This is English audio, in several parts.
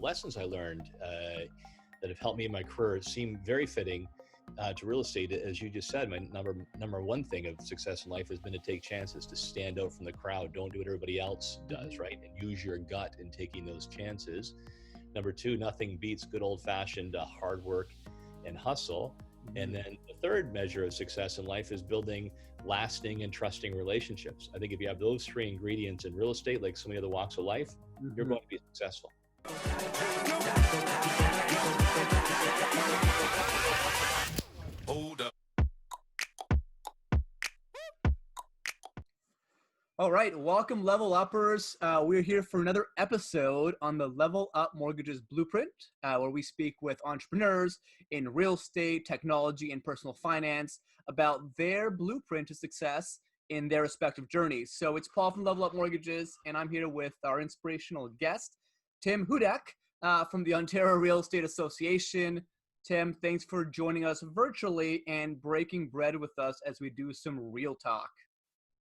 lessons I learned that have helped me in my career seem very fitting to real estate. As you just said, my number one thing of success in life has been to take chances, to stand out from the crowd. Don't do what everybody else does, right? And use your gut in taking those chances. Number two, nothing beats good old-fashioned hard work and hustle. And then the third measure of success in life is building lasting and trusting relationships. I think if you have those three ingredients in real estate, like so many other walks of life, you're going to be successful. Hold up. All right, welcome Level Uppers. We're here for another episode on the Level Up Mortgages Blueprint, where we speak with entrepreneurs in real estate, technology, and personal finance about their blueprint to success in their respective journeys. So it's Paul from Level Up Mortgages, and I'm here with our inspirational guest, Tim Hudak from the Ontario Real Estate Association. Tim, thanks for joining us virtually and breaking bread with us as we do some real talk.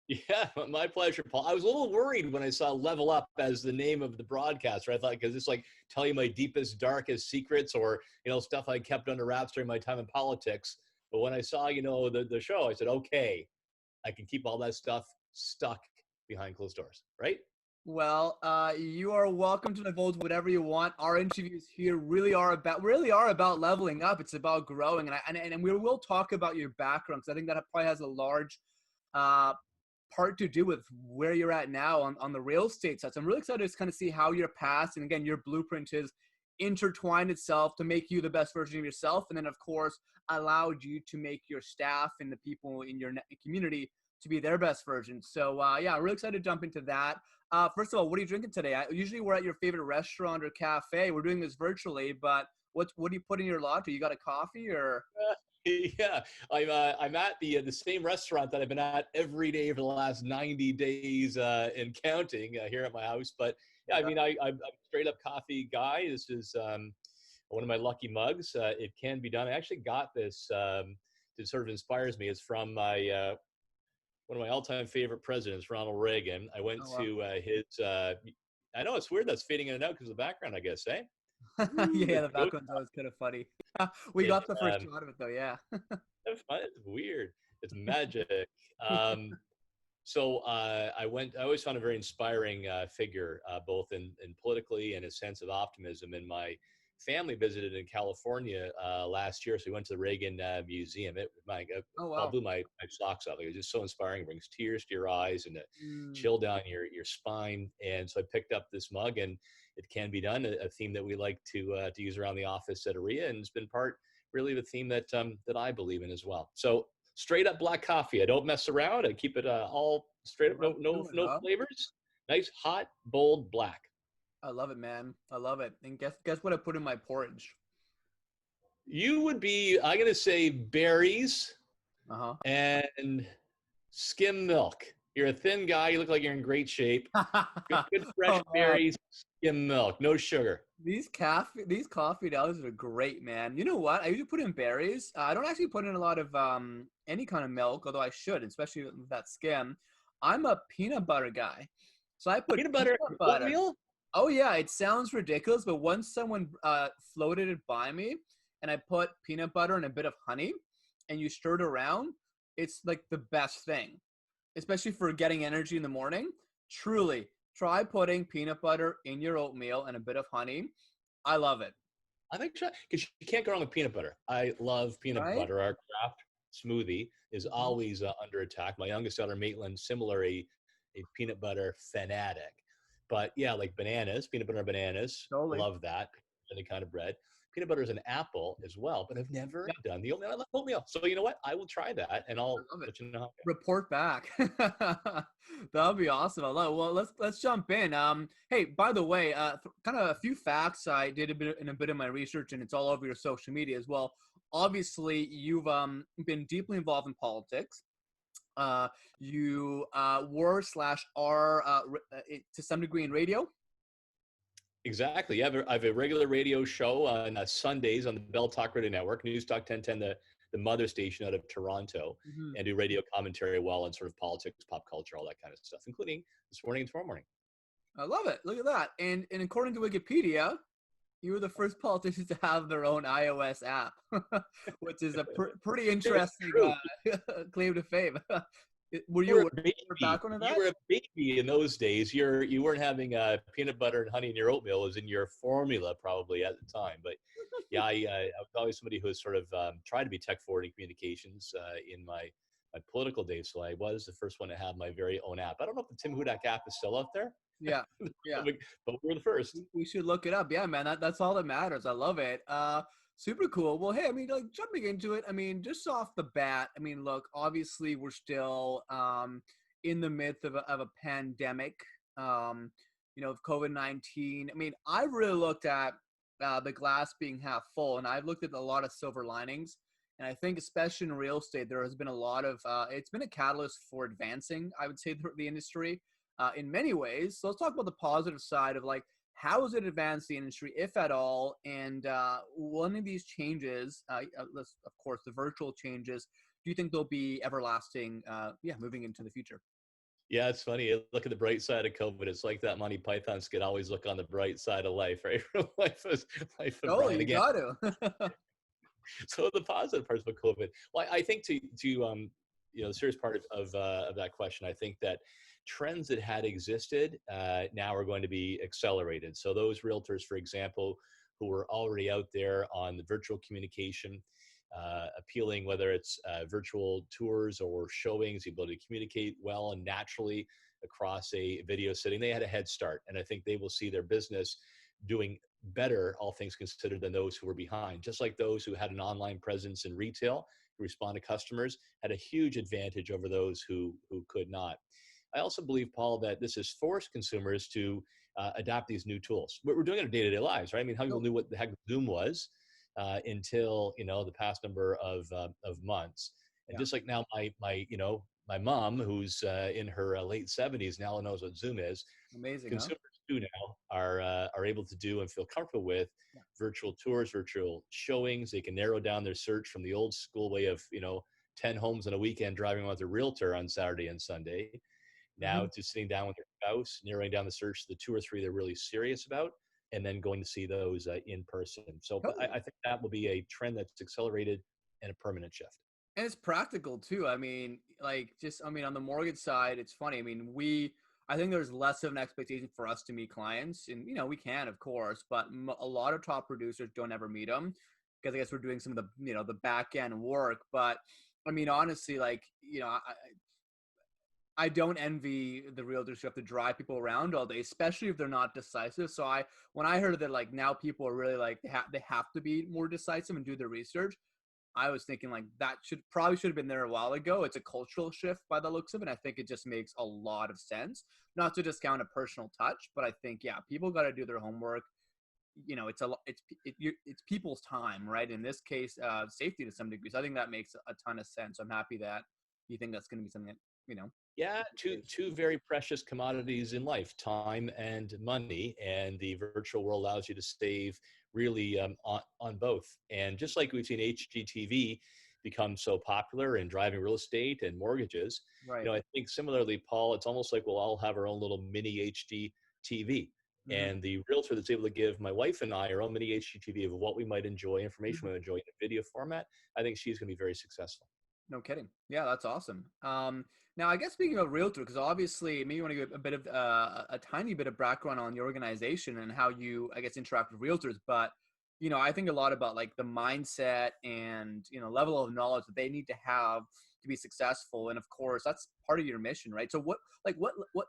Yeah, my pleasure, Paul. I was a little worried when I saw Level Up as the name of the broadcast, right? I thought, because it's like tell you my deepest, darkest secrets, or, stuff I kept under wraps during my time in politics. But when I saw, the show, I said, okay, I can keep all that stuff stuck behind closed doors, right? Well, you are welcome to divulge whatever you want. Our interviews here really are about leveling up. It's about growing, and we will talk about your background, because I think that probably has a large part to do with where you're at now on the real estate side. So I'm really excited to kind of see how your past and, again, your blueprint has intertwined itself to make you the best version of yourself, and then of course allowed you to make your staff and the people in your community to be their best version. So yeah, really excited to jump into that. First of all, what are you drinking today? Usually we're at your favorite restaurant or cafe. We're doing this virtually, but what do you put in your latte? You got a coffee or? Yeah, I'm at the same restaurant that I've been at every day for the last 90 days and counting here at my house. But yeah, I mean, I'm a straight up coffee guy. This is one of my lucky mugs. It can be done. I actually got this. It sort of inspires me. It's from my one of my all-time favorite presidents, Ronald Reagan. I went to his. I know it's weird that's fading in and out because of the background, I guess, eh? Yeah, the background's always kind of funny. We got the first shot of it though, yeah. It's weird. It's magic. So I always found a very inspiring figure, both in politically and a sense of optimism. And my family visited in California last year, so we went to the Reagan Museum. I blew my socks off. It was just so inspiring. It brings tears to your eyes and a chill down your spine. And so I picked up this mug, and it can be done, a theme that we like to use around the office at OREA, and it's been part really the theme that I believe in as well. So straight up black coffee. I don't mess around. I keep it all straight up, no flavors. Nice, hot, bold black. I love it, man. I love it. And guess what I put in my porridge? You would be, I'm going to say berries and skim milk. You're a thin guy. You look like you're in great shape. Good fresh berries, skim milk, no sugar. These coffee dollars are great, man. You know what? I usually put in berries. I don't actually put in a lot of any kind of milk, although I should, especially with that skim. I'm a peanut butter guy. So I put peanut butter. Oatmeal? Oh, yeah. It sounds ridiculous, but once someone floated it by me and I put peanut butter and a bit of honey and you stir it around, it's like the best thing, especially for getting energy in the morning. Truly, try putting peanut butter in your oatmeal and a bit of honey. I love it. I think because you can't go wrong with peanut butter. I love peanut butter. Our craft smoothie is always under attack. My youngest daughter, Maitland, similarly, a peanut butter fanatic. But yeah, like bananas, peanut butter and bananas. Totally. Love that. Any kind of bread. Peanut butter is an apple as well, but I've never done the oatmeal. I love oatmeal. So you know what? I will try that, and I'll let you know. Report back. That'll be awesome. I love it. Well, let's jump in. Hey, by the way, kind of a few facts I did a bit of my research, and it's all over your social media as well. Obviously, you've been deeply involved in politics. You were / are to some degree in radio. Exactly. Yeah, I have a regular radio show on Sundays on the Bell Talk Radio Network, News Talk 1010, the mother station out of Toronto, and do radio commentary on sort of politics, pop culture, all that kind of stuff, including this morning and tomorrow morning. I love it. Look at that. And according to Wikipedia, You were the first politician to have their own iOS app, which is a pretty It's interesting true. claim to fame. Were You were you a a baby. background of You that? were a baby in those days. You weren't having peanut butter and honey in your oatmeal. It was in your formula probably at the time. But yeah, I was always somebody who was sort of tried to be tech forward in communications in my political days. So I was the first one to have my very own app. I don't know if the Tim Hudak app is still out there, Yeah, yeah. but we were the first. We should look it up. Yeah, man, that's all that matters. I love it. Super cool. Well, hey, I mean, like jumping into it, I mean, just off the bat, I mean, look, obviously we're still in the midst of a pandemic, of COVID-19. I mean, I really looked at the glass being half full, and I've looked at a lot of silver linings. And I think, especially in real estate, there has been a lot of, it's been a catalyst for advancing, I would say, the industry in many ways. So let's talk about the positive side of like, how has it advanced the industry, if at all? And one of these changes, of course, the virtual changes, do you think they'll be everlasting, moving into the future? Yeah, it's funny. Look at the bright side of COVID. It's like that Monty Python skit. Always look on the bright side of life, right? Life of Oh, Brian. you Again, got to. so the positive parts of COVID. Well, I think the serious part of that question, I think that trends that had existed now are going to be accelerated. So those realtors, for example, who were already out there on the virtual communication, appealing, whether it's virtual tours or showings, the ability to communicate well and naturally across a video setting, they had a head start. And I think they will see their business doing better, all things considered, than those who were behind. Just like those who had an online presence in retail, who respond to customers, had a huge advantage over those who could not. I also believe, Paul, that this has forced consumers to adopt these new tools. We're doing it in our day-to-day lives, right? I mean, how people knew what the heck Zoom was until the past number of months. And Yeah, just like now, my mom, who's in her late 70s, now knows what Zoom is. amazing, huh? Consumers do now are able to do and feel comfortable with Yeah. virtual tours, virtual showings. They can narrow down their search from the old school way of 10 homes in a weekend, driving with a realtor on Saturday and Sunday, now Mm-hmm. to sitting down with their spouse, narrowing down the search to the two or three they're really serious about, and then going to see those in person. So I Totally. think that will be a trend that's accelerated and a permanent shift. And it's practical too. I mean, on the mortgage side, it's funny. I mean, I think there's less of an expectation for us to meet clients, and we can, of course, but a lot of top producers don't ever meet them because I guess we're doing some of the, the back end work. But I mean, honestly, like, I don't envy the realtors who have to drive people around all day, especially if they're not decisive. So when I heard that, like, now people are really like, they have to be more decisive and do their research, I was thinking like that should have been there a while ago. It's a cultural shift by the looks of it. And I think it just makes a lot of sense. Not to discount a personal touch, but I think, yeah, people got to do their homework. It's people's time, right? In this case, safety to some degree. So I think that makes a ton of sense. I'm happy that you think that's going to be something that Yeah, is. two very precious commodities in life: time and money. And the virtual world allows you to save really on both. And just like we've seen HGTV become so popular in driving real estate and mortgages, Right. I think similarly, Paul, it's almost like we'll all have our own little mini HGTV. Mm-hmm. And the realtor that's able to give my wife and I our own mini HGTV of what we might enjoy, information we might enjoy in a video format, I think she's going to be very successful. No kidding. Yeah, that's awesome. Now, I guess speaking of Realtor, because obviously, maybe you want to give a bit of a tiny bit of background on your organization and how you, I guess, interact with Realtors. But I think a lot about like the mindset and level of knowledge that they need to have to be successful. And of course, that's part of your mission, right? So, what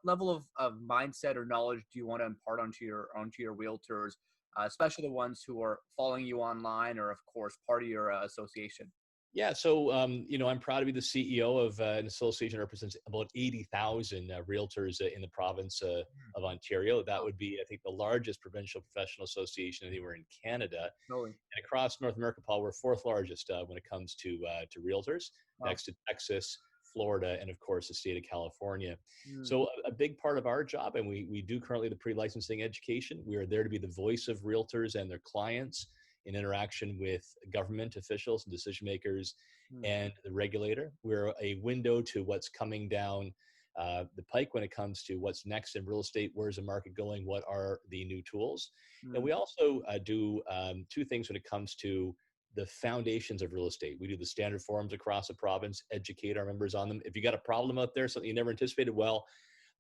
level of mindset or knowledge do you want to impart onto your Realtors, especially the ones who are following you online, or of course, part of your association? Yeah, so I'm proud to be the CEO of an association that represents about 80,000 realtors in the province of Ontario. That Oh, would be, I think, the largest provincial professional association anywhere in Canada. totally. And across North America, Paul, we're fourth largest when it comes to realtors, Wow. next to Texas, Florida, and of course the state of California. Mm. So a big part of our job, and we do currently the pre-licensing education. We are there to be the voice of realtors and their clients in interaction with government officials and decision makers Mm. and the regulator. We're a window to what's coming down the pike when it comes to what's next in real estate. Where's the market going? What are the new tools? And Mm, we also do two things when it comes to the foundations of real estate. We do the standard forums across the province, educate our members on them. If you got a problem out there, something you never anticipated, well,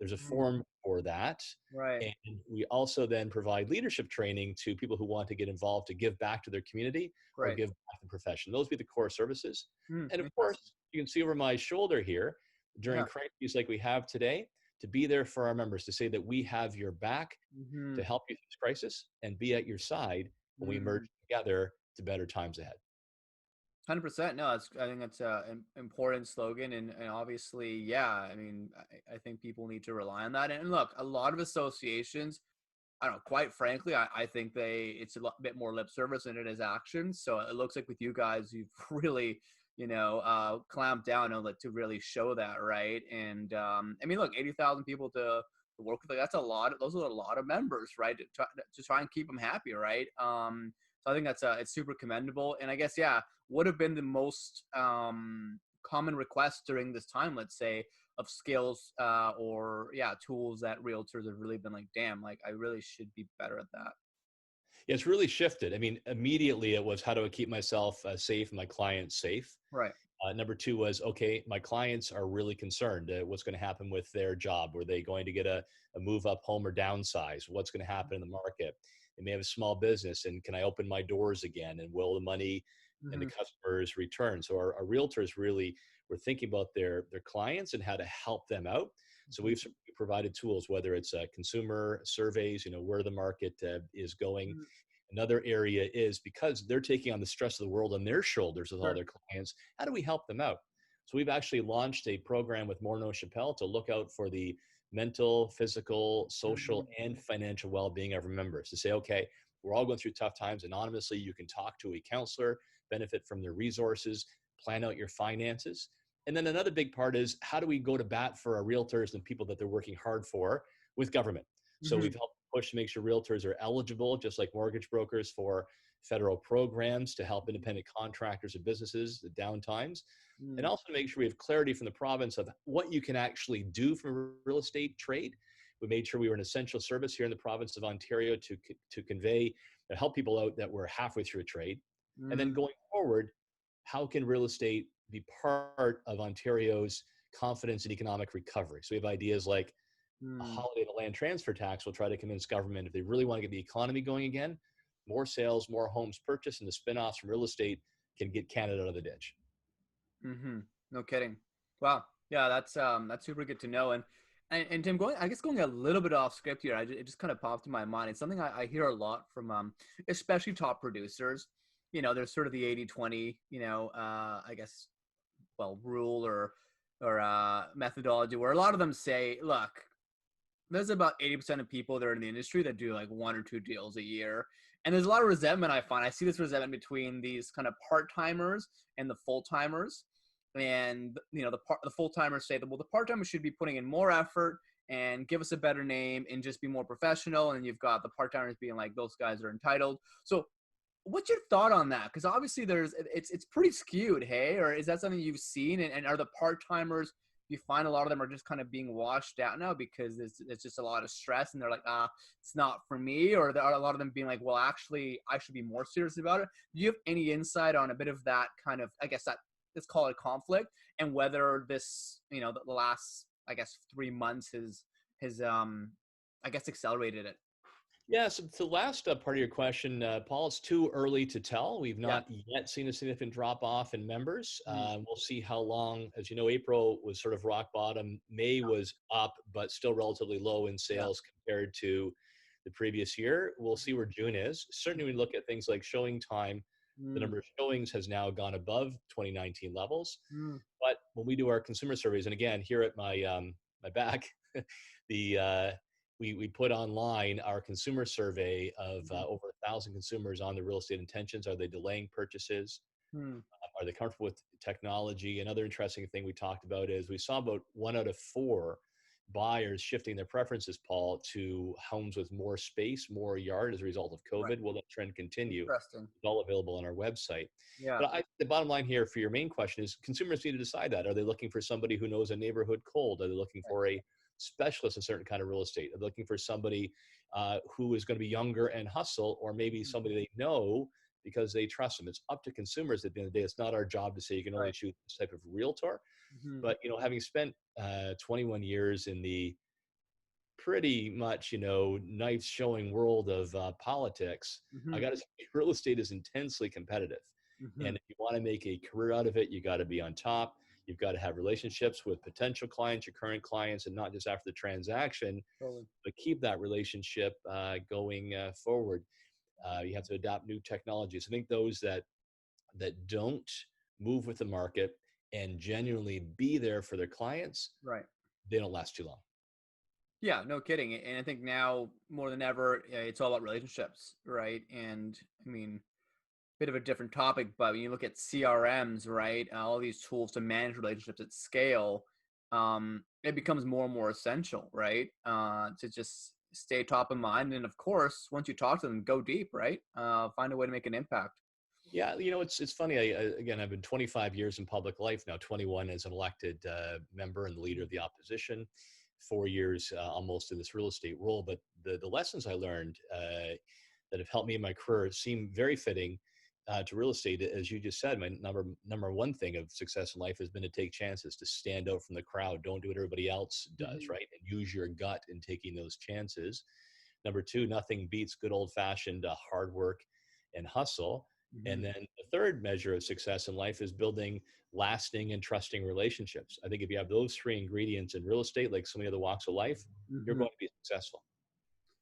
there's a mm, forum for that. right, And we also then provide leadership training to people who want to get involved to give back to their community or great. give back to the profession. Those would be the core services. And of Interesting. course, you can see over my shoulder here during Yeah. crises like we have today, to be there for our members, to say that we have your back Mm-hmm. to help you through this crisis and be at your side when we emerge together to better times ahead. 100%. No, I think that's a important slogan, and obviously, yeah. I mean, I think people need to rely on that. And look, a lot of associations, I don't know, quite frankly, I think it's a bit more lip service than it is action. So it looks like with you guys, you've really, clamped down on to really show that, right? And I mean, look, 80,000 people to work with, like, that's a lot. Those are a lot of members, right? To try and keep them happy, right? So I think it's super commendable. And I guess, yeah, would have been the most common request during this time, let's say, of skills or yeah, tools that realtors have really been like, damn, like I really should be better at that. Yeah, it's really shifted. I mean, immediately it was, how do I keep myself safe and my clients safe? Right. Number two was, okay, my clients are really concerned. What's going to happen with their job? Were they going to get a move up home or downsize? What's going to happen in the market? They may have a small business, and can I open my doors again? And will the money and the Mm-hmm. customers return? So our realtors really were thinking about their clients and how to help them out. So we've provided tools, whether it's consumer surveys, where the market is going. Mm-hmm. Another area is, because they're taking on the stress of the world on their shoulders with all Sure. their clients, how do we help them out? So we've actually launched a program with Morneau Chappelle to look out for the mental, physical, social, Mm-hmm. and financial well-being of our members, to say, okay, we're all going through tough times. Anonymously, you can talk to a counselor, benefit from their resources, plan out your finances. And then another big part is, how do we go to bat for our realtors and people that they're working hard for with government? So Mm-hmm. we've helped push to make sure realtors are eligible, just like mortgage brokers, for federal programs to help independent contractors and businesses at downtimes, and also to make sure we have clarity from the province of what you can actually do from a real estate trade. We made sure we were an essential service here in the province of Ontario to convey, to help people out that were halfway through a trade. And then Mm-hmm. going forward, how can real estate be part of Ontario's confidence and economic recovery? So we have ideas like a Mm-hmm. holiday to land transfer tax will try to convince government, if they really want to get the economy going again, more sales, more homes purchased, and the spin-offs from real estate can get Canada out of the ditch. Mm-hmm. No kidding. Wow. Yeah, that's super good to know. And Tim, going a little bit off script here, it just kind of popped in my mind. It's something I hear a lot from especially top producers. There's sort of the 80-20, I guess, well, rule or methodology, where a lot of them say, look, there's about 80% of people that are in the industry that do like one or two deals a year. And there's a lot of resentment I find. I see this resentment between these kind of part-timers and the full-timers. And the full-timers say that, well, the part-timers should be putting in more effort and give us a better name and just be more professional. And you've got the part-timers being like, those guys are entitled. So what's your thought on that? Because obviously it's pretty skewed, hey? Or is that something you've seen? And are the part-timers, you find a lot of them are just kind of being washed out now because it's just a lot of stress and they're like, it's not for me? Or there are a lot of them being like, well, actually, I should be more serious about it. Do you have any insight on a bit of that kind of, I guess, that, let's call it conflict, and whether this, the last, I guess, 3 months has I guess, accelerated it? Yeah, so the last part of your question, Paul, it's too early to tell. We've Yeah. not yet seen a significant drop off in members. Mm. We'll see how long. As you know, April was sort of rock bottom. May was up, but still relatively low in Yeah. sales compared to the previous year. We'll see where June is. Certainly, when we look at things like showing time, the Mm. number of showings has now gone above 2019 levels. Mm. But when we do our consumer surveys, and again, here at my back, the we put online our consumer survey of over 1,000 consumers on the real estate intentions. Are they delaying purchases? Mm. Are they comfortable with technology? Another interesting thing we talked about is we saw about 1 out of 4 buyers shifting their preferences, Paul, to homes with more space, more yard as a result of Right. COVID. Will that trend continue? Interesting. It's all available on our website. Yeah. But the bottom line here for your main question is consumers need to decide that. Are they looking for somebody who knows a neighborhood cold? Are they looking for a specialist in certain kind of real estate? Are they looking for somebody who is going to be younger and hustle, or maybe somebody they know because they trust them? It's up to consumers at the end of the day. It's not our job to say you can only Right. choose this type of realtor. Hmm. But, having spent 21 years in the pretty much, knife showing world of politics, I Hmm. got to say, real estate is intensely competitive. Hmm. And if you want to make a career out of it, you got to be on top. You've got to have relationships with potential clients, your current clients, and not just after the transaction, Totally. but keep that relationship going forward. You have to adopt new technologies. I think those that don't move with the market and genuinely be there for their clients, Right. they don't last too long. Yeah, no kidding. And I think now more than ever, it's all about relationships, right? And I mean, bit of a different topic, but when you look at CRMs, right, all these tools to manage relationships at scale, it becomes more and more essential, right, to just stay top of mind. And of course, once you talk to them, go deep, right? Find a way to make an impact. Yeah, it's funny. Again, I've been 25 years in public life now, 21 as an elected member and the leader of the opposition, 4 years almost in this real estate role. But the lessons I learned that have helped me in my career seem very fitting to real estate. As you just said, my number one thing of success in life has been to take chances, to stand out from the crowd. Don't do what everybody else does, Hmm. right? And use your gut in taking those chances. Number two, nothing beats good old fashioned hard work and hustle. Hmm. And then the third measure of success in life is building lasting and trusting relationships. I think if you have those three ingredients in real estate, like so many other walks of life, you're Hmm. going to be successful.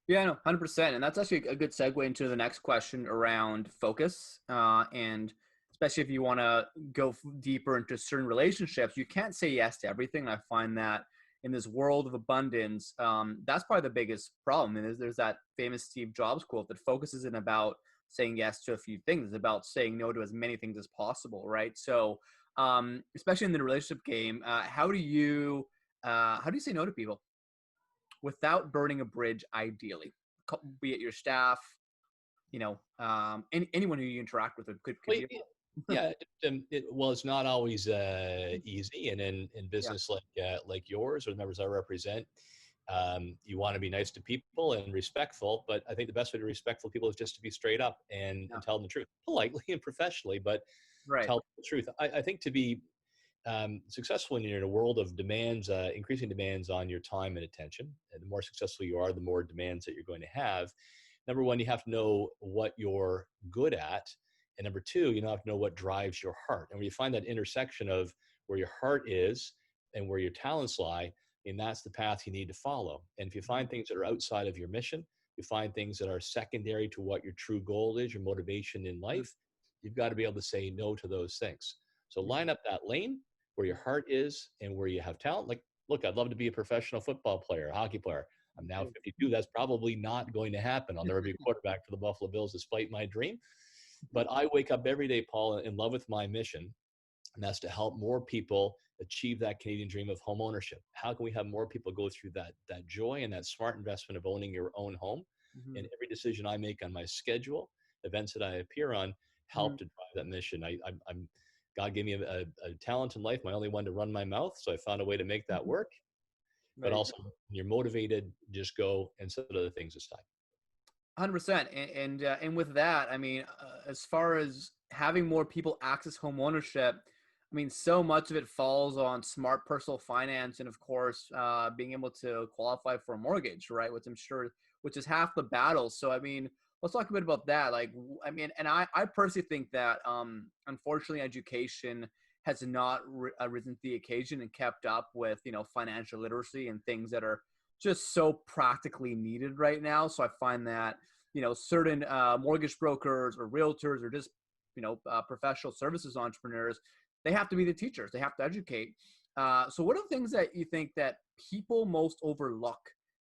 Yeah, no, 100%. And that's actually a good segue into the next question around focus. And especially if you want to go deeper into certain relationships, you can't say yes to everything. I find that in this world of abundance, that's probably the biggest problem. And there's that famous Steve Jobs quote that focus isn't about saying yes to a few things, it's about saying no to as many things as possible, right? So, especially in the relationship game, how do you say no to people without burning a bridge, ideally, be it your staff, anyone who you interact with could Well, be. yeah, well, it's not always easy. And in Yeah, business like yours or the members I represent, you want to be nice to people and respectful. But I think the best way to be respectful to people is just to be straight up yeah, and tell them the truth, politely and professionally, but right. tell them the truth. I think to be successful when you're in a world of demands, increasing demands on your time and attention. And the more successful you are, the more demands that you're going to have. Number one, you have to know what you're good at. And number two, you have to know what drives your heart. And when you find that intersection of where your heart is and where your talents lie, and that's the path you need to follow. And if you Mhm. find things that are outside of your mission, you find things that are secondary to what your true goal is, your motivation in Mhm. life, you've got to be able to say no to those things. So Mhm. line up that lane where your heart is and where you have talent. Like, look, I'd love to be a professional football player, a hockey player. I'm now 52. That's probably not going to happen. I'll never be a quarterback for the Buffalo Bills, despite my dream. But I wake up every day, Paul, in love with my mission, and that's to help more people achieve that Canadian dream of home ownership. How can we have more people go through that joy and that smart investment of owning your own home? And Mhm. every decision I make on my schedule, events that I appear on, Mhm. help to drive that mission. I'm God gave me a talent in life, my only one, to run my mouth. So I found a way to make that Mhm. work. But There you also, when you're motivated, just go and set other things aside. 100%. And with that, I mean, as far as having more people access home ownership, I mean, so much of it falls on smart personal finance, and of course, being able to qualify for a mortgage, right? Which is half the battle. So, I mean, let's talk a bit about that. Like, I mean, and I personally think that, unfortunately, education has not risen to the occasion and kept up with, financial literacy and things that are just so practically needed right now. So I find that, certain mortgage brokers or realtors or just, professional services entrepreneurs, they have to be the teachers. They have to educate. So what are the things that you think that people most overlook,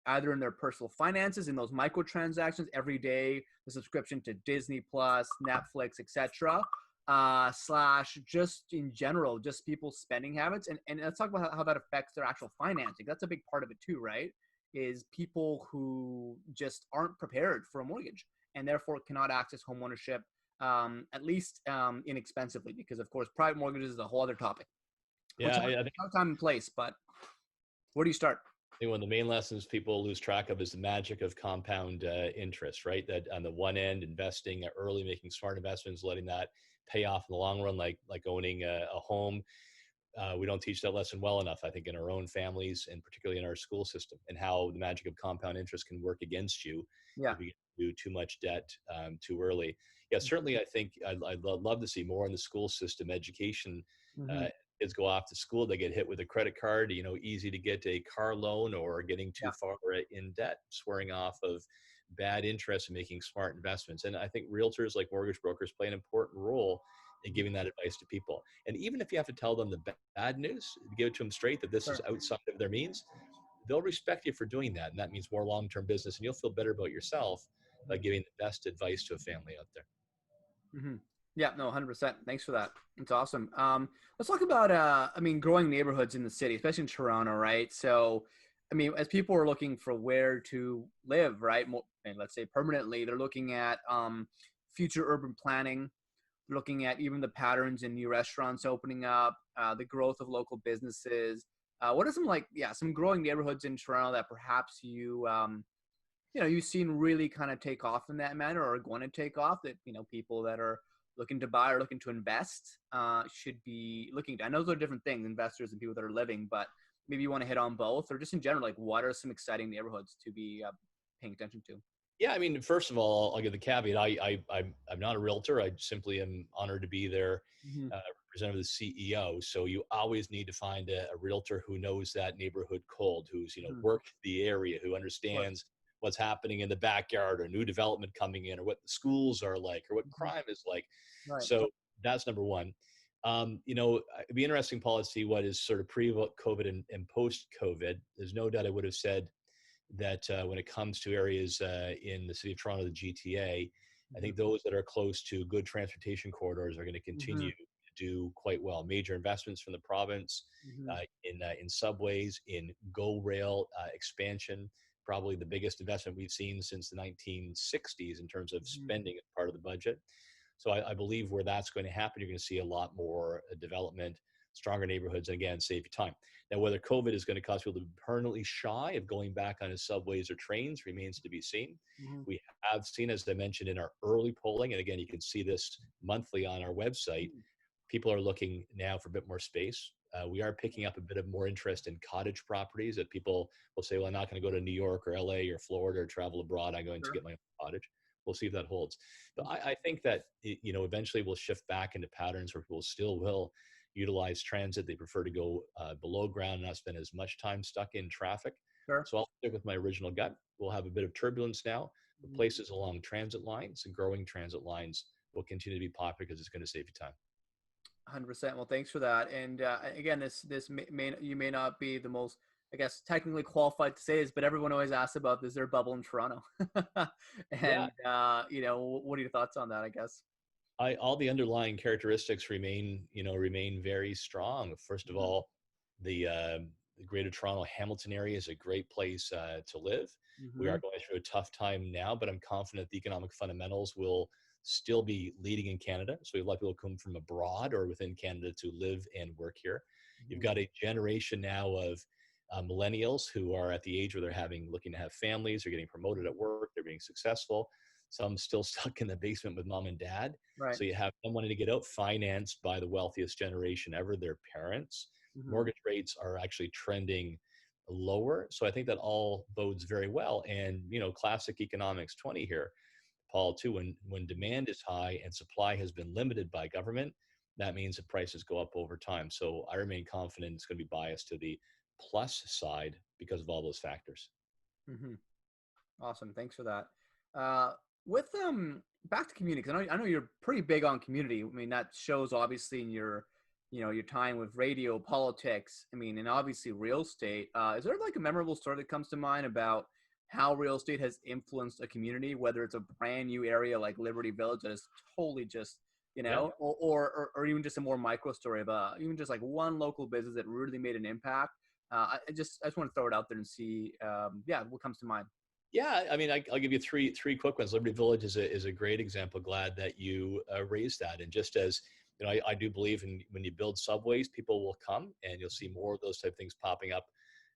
either in their personal finances, in those microtransactions every day, the subscription to Disney Plus, Netflix, etc., slash just in general, just people's spending habits. And let's talk about how that affects their actual financing. That's a big part of it too, right? Is people who just aren't prepared for a mortgage and therefore cannot access homeownership, at least inexpensively, because of course private mortgages is a whole other topic. Which Yeah, I think have time and place, but where do you start? one of the main lessons people lose track of is the magic of compound interest, right? That on the one end, investing early, making smart investments, letting that pay off in the long run, like owning a home. We don't teach that lesson well enough, I think, in our own families and particularly in our school system, and how the magic of compound interest can work against you Yeah. if you do too much debt too early. Yeah, certainly, I think I'd love to see more in the school system education. Mm-hmm. Kids go off to school, they get hit with a credit card, easy to get a car loan or getting too Yeah. far in debt, swearing off of bad interest and making smart investments. And I think realtors, like mortgage brokers, play an important role in giving that advice to people. And even if you have to tell them the bad news, give it to them straight that this is Sure. outside of their means, they'll respect you for doing that. And that means more long-term business, and you'll feel better about yourself by giving the best advice to a family out there. Mm-hmm. Yeah, no, 100%. Thanks for that. It's awesome. Let's talk about, growing neighborhoods in the city, especially in Toronto, right? So, as people are looking for where to live, right, and let's say permanently, they're looking at future urban planning, looking at even the patterns in new restaurants opening up, the growth of local businesses. What are some growing neighborhoods in Toronto that perhaps you've seen really kind of take off in that manner, or are going to take off, that, people that are looking to buy or looking to invest should be looking to? I know those are different things, investors and people that are living, but maybe you want to hit on both, or just in general, like what are some exciting neighborhoods to be paying attention to? Yeah, first of all, I'll give the caveat. I'm not a realtor. I simply am honored to be their Mm-hmm. representative, the CEO. So you always need to find a realtor who knows that neighborhood cold, who's Mm-hmm. worked the area, who understands what's happening in the backyard, or new development coming in, or what the schools are like, or what Mm-hmm. crime is like. Right. So that's number one. It'd be interesting, Paul, to see what is sort of pre-COVID and post-COVID. There's no doubt I would have said that when it comes to areas in the city of Toronto, the GTA, I think those that are close to good transportation corridors are going to Mm-hmm. continue to do quite well. Major investments from the province Mm-hmm. in subways, in GO Rail expansion, probably the biggest investment we've seen since the 1960s in terms of Mm-hmm. spending as part of the budget. So I believe where that's going to happen, you're going to see a lot more development, stronger neighborhoods, and again, save you time. Now, whether COVID is going to cause people to be permanently shy of going back on subways or trains remains to be seen. Mm-hmm. We have seen, as I mentioned in our early polling, and again, you can see this monthly on our website, people are looking now for a bit more space. We are picking up a bit of more interest in cottage properties, that people will say, well, I'm not going to go to New York or LA or Florida or travel abroad. I'm going to Sure. get my own cottage. We'll see if that holds. But I think that, eventually we'll shift back into patterns where people still will utilize transit. They prefer to go below ground and not spend as much time stuck in traffic. Sure. So I'll stick with my original gut. We'll have a bit of turbulence now. The places along transit lines and growing transit lines will continue to be popular because it's going to save you time. 100%. Well, thanks for that. And again, this may you may not be the most, I guess, technically qualified to say this, but everyone always asks about, is there a bubble in Toronto? Yeah, And what are your thoughts on that, I guess? all the underlying characteristics remain very strong. First of all, the Greater Toronto Hamilton area is a great place to live. We Mm-hmm. are going through a tough time now, but I'm confident the economic fundamentals will still be leading in Canada. So we have a lot of people come from abroad or within Canada to live and work here. You've got a generation now of millennials who are at the age where they're looking to have families, they're getting promoted at work, they're being successful. Some still stuck in the basement with mom and dad. Right. So you have them wanting to get out, financed by the wealthiest generation ever, their parents. Mm-hmm. Mortgage rates are actually trending lower. So I think that all bodes very well. And, classic economics 20 here, Paul, too, when demand is high and supply has been limited by government, that means that prices go up over time. So I remain confident it's going to be biased to the plus side because of all those factors. Mm-hmm. Awesome. Thanks for that. With back to community, because I know you're pretty big on community. That shows obviously in your time with radio, politics. And obviously real estate. Is there like a memorable story that comes to mind about how real estate has influenced a community, whether it's a brand new area like Liberty Village that is totally just you Yeah. know, or even just a more micro story of even just like one local business that really made an impact. I just want to throw it out there and see, yeah, what comes to mind. Yeah, I mean, I'll give you three quick ones. Liberty Village is a great example. Glad that you raised that. And just as you know, I do believe in when you build subways, people will come, and you'll see more of those type of things popping up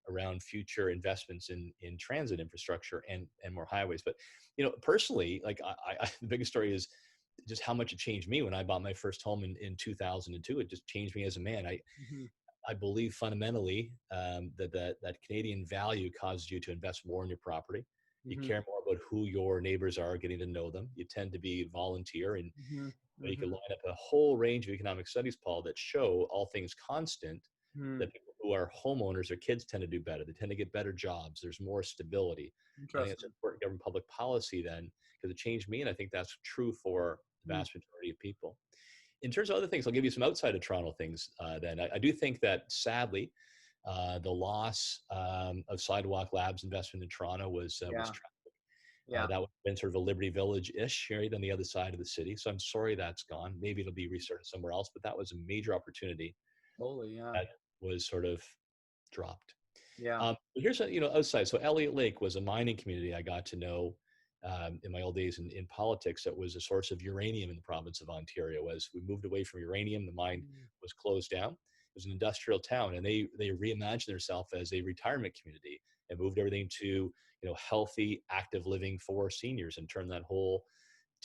around future investments in transit infrastructure and more highways. But you know, personally, like the biggest story is just how much it changed me when I bought my first home in 2002. It just changed me as a man. Mm-hmm. I believe fundamentally that Canadian value causes you to invest more in your property. You Mm-hmm. care more about who your neighbors are, getting to know them. You tend to be volunteer, and Mm-hmm. you can Mm-hmm. line up a whole range of economic studies, Paul, that show all things constant Mm-hmm. that people who are homeowners or kids tend to do better. They tend to get better jobs. There's more stability. I think that's Interesting. important government public policy then, because it changed me, and I think that's true for the Mm. vast majority of people. In terms of other things, I'll give you some outside of Toronto things. Then I do think that sadly, the loss of Sidewalk Labs investment in Toronto was Yeah. Yeah. that would have been sort of a Liberty Village-ish, right on the other side of the city. So I'm sorry that's gone. Maybe it'll be restarted somewhere else, but that was a major opportunity Totally. Yeah. that was sort of dropped. Yeah. Here's a, you know, outside. So Elliott Lake was a mining community I got to know in my old days in politics. That was a source of uranium in the province of Ontario. As we moved away from uranium, the mine Mm. was closed down. It was an industrial town, and they reimagined themselves as a retirement community and moved everything to, you know, healthy, active living for seniors, and turned that whole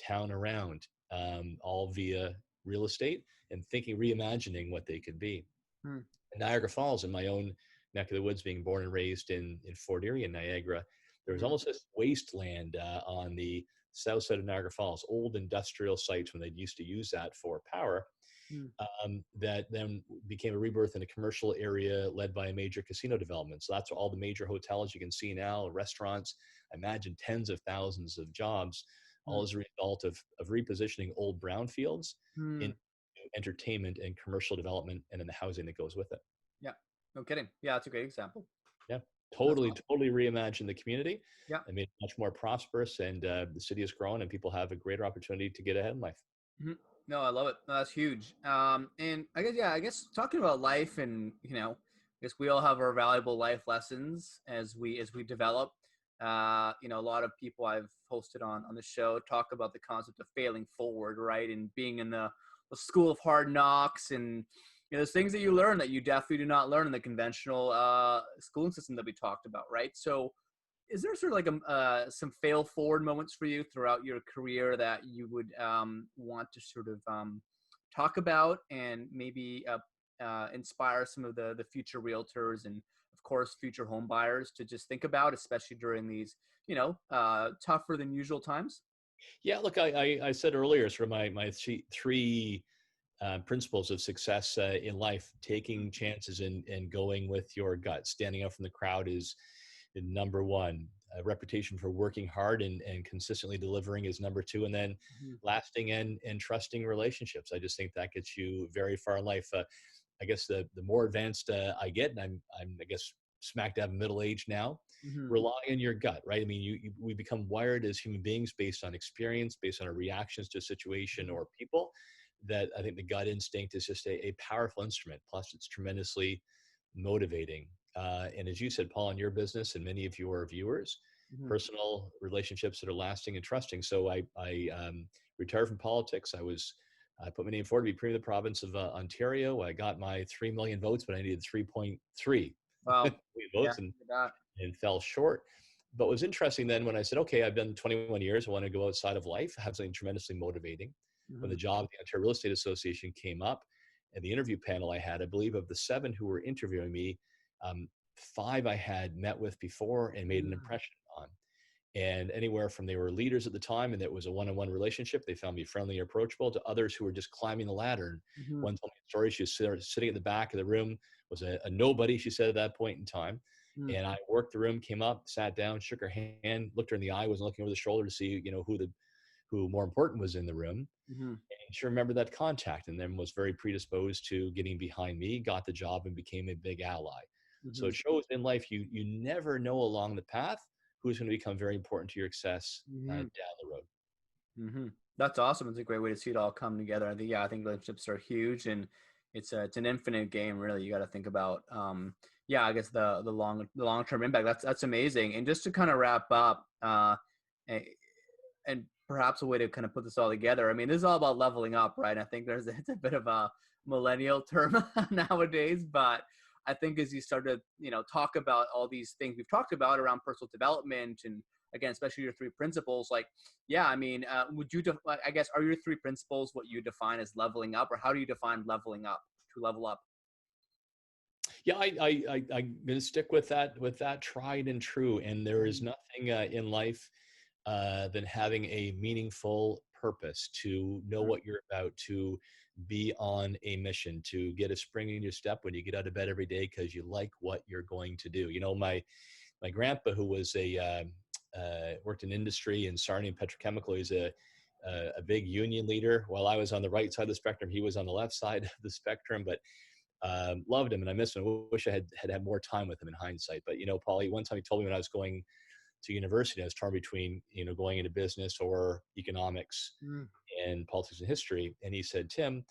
town around, all via real estate and thinking, reimagining what they could be. Mm. Niagara Falls, in my own neck of the woods, being born and raised in Fort Erie and Niagara, there was Mm. almost this wasteland on the south side of Niagara Falls, old industrial sites when they used to use that for power, Mm. that then became a rebirth in a commercial area led by a major casino development. So that's all the major hotels you can see now, restaurants, I imagine tens of thousands of jobs, all Mm. as a result of repositioning old brownfields Mm. into entertainment and commercial development and in the housing that goes with it. Yeah. No kidding. Yeah, that's a great example. Yeah, That's totally, awesome. totally reimagined the community Yeah. and made it much more prosperous. And the city has grown, and people have a greater opportunity to get ahead in life. Mhm. No, I love it. No, that's huge. And I guess, yeah, I guess talking about life and, I guess we all have our valuable life lessons as we develop. A lot of people I've hosted on the show talk about the concept of failing forward, right? And being in the school of hard knocks, and there's things that you learn that you definitely do not learn in the conventional schooling system that we talked about, right? So is there sort of like some fail forward moments for you throughout your career that you would want to sort of talk about and maybe inspire some of the future realtors and of course future home buyers to just think about, especially during these tougher than usual times? Yeah, look, I said earlier, sort of my three principles of success in life: taking chances and going with your gut. Standing out from the crowd is number one. A reputation for working hard and consistently delivering is number two. And then Mm-hmm. lasting and trusting relationships. I just think that gets you very far in life. I guess the more advanced I get, and I'm I guess smack dab middle age now, Mm-hmm. rely on your gut, right? I mean, we become wired as human beings based on experience, based on our reactions to a situation or people. That I think the gut instinct is just a powerful instrument. Plus, it's tremendously motivating. And as you said, Paul, in your business and many of your viewers, Mm-hmm. personal relationships that are lasting and trusting. So I retired from politics. I put my name forward to be Premier of the province of Ontario. I got my 3 million votes, but I needed 3.3 Wow. million Yeah. votes Look at and fell short. But what was interesting then when I said, okay, I've done 21 years, I want to go outside of life, I have something tremendously motivating. that. When Mm-hmm. the job at the Ontario Real Estate Association came up and the interview panel I had, I believe of the 7 who were interviewing me, um, 5 I had met with before and made an impression on. And anywhere from they were leaders at the time and it was a one-on-one relationship, they found me friendly and approachable, to others who were just climbing the ladder. And Mm-hmm. one told me a story. She was sitting at the back of the room, was a nobody, she said, at that point in time. Mm-hmm. And I worked the room, came up, sat down, shook her hand, looked her in the eye, wasn't looking over the shoulder to see, who more important was in the room. Mm-hmm. And she remembered that contact and then was very predisposed to getting behind me, got the job, and became a big ally. So Mm-hmm. it shows in life you never know along the path who's going to become very important to your success Mm-hmm. down the road. Hmm. That's awesome. It's a great way to see it all come together. I think, yeah, I think relationships are huge, and it's an infinite game. Really, you got to think about, yeah, I guess the long term impact. That's amazing. And just to kind of wrap up, and, and perhaps a way to kind of put this all together. I mean, this is all about leveling up, right? I think it's a bit of a millennial term nowadays, but I think as you start to talk about all these things we've talked about around personal development, and again, especially your three principles, like, yeah, I mean, would you, I guess, are your three principles what you define as leveling up, or how do you define leveling up, to level up? Yeah, I'm going to stick with that tried and true. And there is nothing in life than having a meaningful purpose, to know what you're about, to be on a mission, to get a spring in your step when you get out of bed every day because you like what you're going to do. My grandpa, who was worked in industry in Sarnia Petrochemical, he's a big union leader. While I was on the right side of the spectrum, he was on the left side of the spectrum. But loved him and I miss him. I wish I had more time with him in hindsight. But Paul, one time he told me when I was going to university, I was torn between going into business or economics Mm-hmm. and politics and history. And he said, Tim,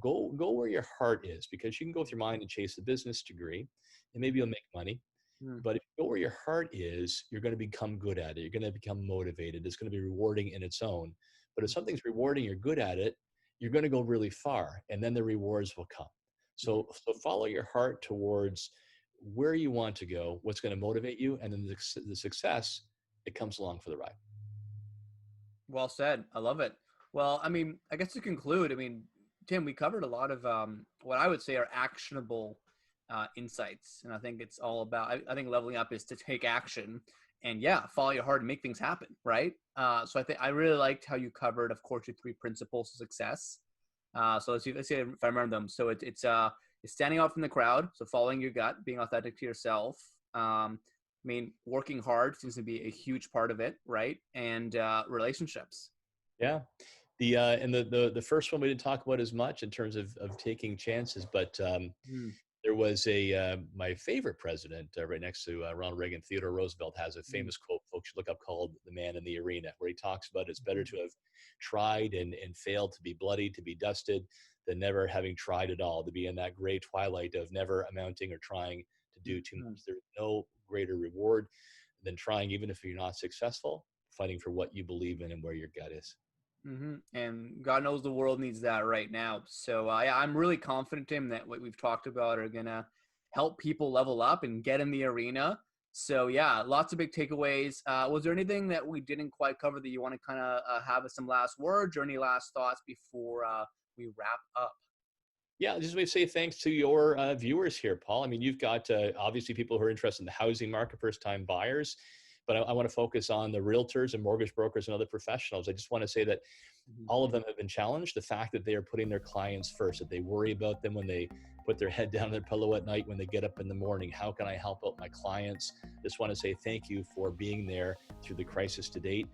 go where your heart is, because you can go with your mind and chase a business degree, and maybe you'll make money. But if you go where your heart is, you're going to become good at it. You're going to become motivated. It's going to be rewarding in its own. But if something's rewarding, you're good at it, you're going to go really far, and then the rewards will come. So follow your heart towards where you want to go, what's going to motivate you, and then the success, it comes along for the ride. Well said. I love it. Well, I mean, I guess to conclude, I mean, Tim, we covered a lot of what I would say are actionable insights, and I think it's all about. I think leveling up is to take action, and yeah, follow your heart and make things happen, right? So I think I really liked how you covered, of course, your three principles of success. So let's see if I remember them. So it's standing out from the crowd, so following your gut, being authentic to yourself. I mean, working hard seems to be a huge part of it, right? And relationships. Yeah. And the first one we didn't talk about as much in terms of taking chances, but Mm, there was my favorite president right next to Ronald Reagan, Theodore Roosevelt, has a mm, famous quote folks should look up called "The Man in the Arena," where he talks about it's better mhm, to have tried and failed, to be bloodied, to be dusted, than never having tried at all, to be in that gray twilight of never amounting or trying to do too mhm, much. There's no greater reward than trying, even if you're not successful, fighting for what you believe in and where your gut is. And God knows the world needs that right now. So yeah, I'm really confident, Tim, that what we've talked about are gonna help people level up and get in the arena. So yeah, lots of big takeaways. Was there anything that we didn't quite cover that you want to kind of have as some last words or any last thoughts before we wrap up? Yeah, just want to say thanks to your viewers here, Paul. I mean, you've got obviously people who are interested in the housing market, first-time buyers, but I want to focus on the realtors and mortgage brokers and other professionals. I just want to say that Mhm. all of them have been challenged. The fact that they are putting their clients first, that they worry about them when they put their head down their pillow at night, when they get up in the morning. How can I help out my clients? Just want to say thank you for being there through the crisis to date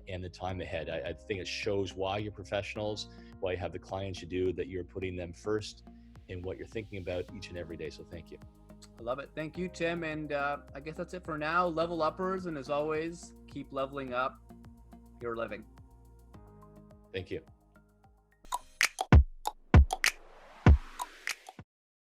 and the time ahead. I think it shows why you're professionals, why you have the clients you do, that you're putting them first in what you're thinking about each and every day. So thank you. I love it. Thank you, Tim. And I guess that's it for now. Level uppers, and as always, keep leveling up your living. Thank you.